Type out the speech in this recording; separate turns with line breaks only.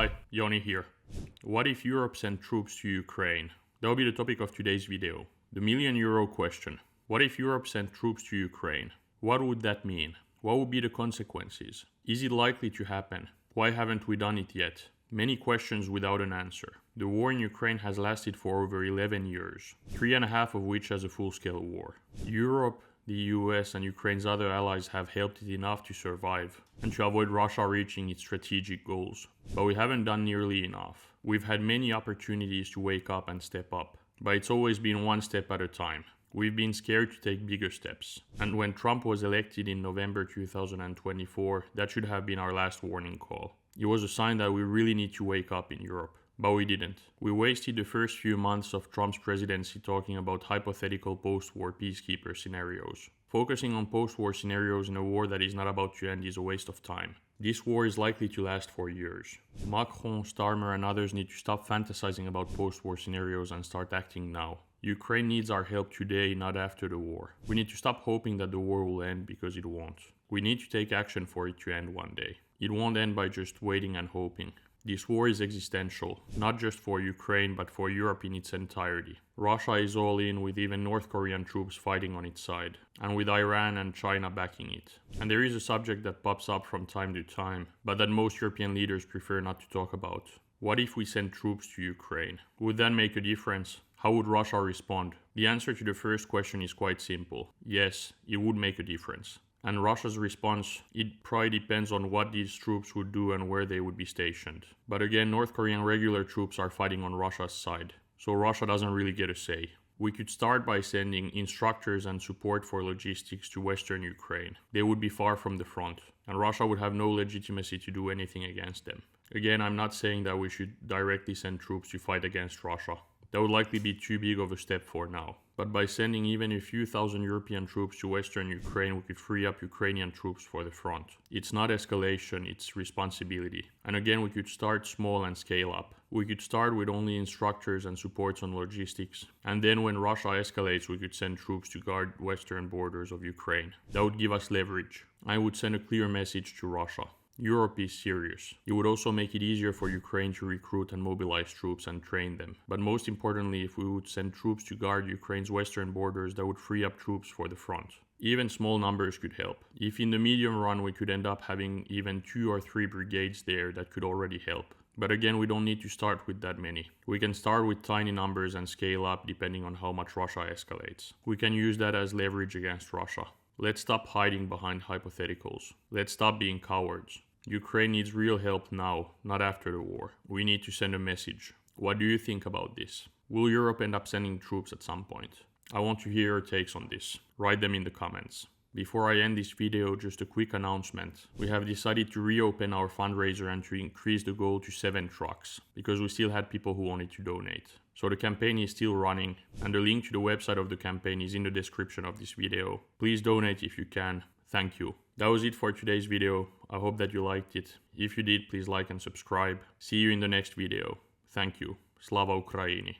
Hi, Joni here. What if Europe sent troops to Ukraine? That will be the topic of today's video. The €1,000,000 question. What if Europe sent troops to Ukraine? What would that mean? What would be the consequences? Is it likely to happen? Why haven't we done it yet? Many questions without an answer. The war in Ukraine has lasted for over 11 years, 3.5 of which as a full-scale war. Europe, the US and Ukraine's other allies have helped it enough to survive and to avoid Russia reaching its strategic goals. But we haven't done nearly enough. We've had many opportunities to wake up and step up, but it's always been one step at a time. We've been scared to take bigger steps. And when Trump was elected in November 2024, that should have been our last warning call. It was a sign that we really need to wake up in Europe. But we didn't. We wasted the first few months of Trump's presidency talking about hypothetical post-war peacekeeper scenarios. Focusing on post-war scenarios in a war that is not about to end is a waste of time. This war is likely to last for years. Macron, Starmer and others need to stop fantasizing about post-war scenarios and start acting now. Ukraine needs our help today, not after the war. We need to stop hoping that the war will end because it won't. We need to take action for it to end one day. It won't end by just waiting and hoping. This war is existential, not just for Ukraine but for Europe in its entirety. Russia is all in, with even North Korean troops fighting on its side, and with Iran and China backing it. And there is a subject that pops up from time to time, but that most European leaders prefer not to talk about. What if we sent troops to Ukraine? Would that make a difference? How would Russia respond? The answer to the first question is quite simple. Yes, it would make a difference. And Russia's response, it probably depends on what these troops would do and where they would be stationed. But again, North Korean regular troops are fighting on Russia's side, so Russia doesn't really get a say. We could start by sending instructors and support for logistics to Western Ukraine. They would be far from the front, and Russia would have no legitimacy to do anything against them. Again, I'm not saying that we should directly send troops to fight against Russia. That would likely be too big of a step for now. But by sending even a few thousand European troops to Western Ukraine, we could free up Ukrainian troops for the front. It's not escalation, it's responsibility. And again, we could start small and scale up. We could start with only instructors and supports on logistics. And then when Russia escalates, we could send troops to guard western borders of Ukraine. That would give us leverage. I would send a clear message to Russia. Europe is serious. It would also make it easier for Ukraine to recruit and mobilize troops and train them. But most importantly, if we would send troops to guard Ukraine's western borders, that would free up troops for the front. Even small numbers could help. If in the medium run we could end up having even 2 or 3 brigades there, that could already help. But again, we don't need to start with that many. We can start with tiny numbers and scale up depending on how much Russia escalates. We can use that as leverage against Russia. Let's stop hiding behind hypotheticals. Let's stop being cowards. Ukraine needs real help now, not after the war. We need to send a message. What do you think about this? Will Europe end up sending troops at some point? I want to hear your takes on this. Write them in the comments. Before I end this video, just a quick announcement. We have decided to reopen our fundraiser and to increase the goal to 7 trucks, because we still had people who wanted to donate. So the campaign is still running, and the link to the website of the campaign is in the description of this video. Please donate if you can. Thank you. That was it for today's video. I hope that you liked it. If you did, please like and subscribe. See you in the next video. Thank you. Slava Ukraini.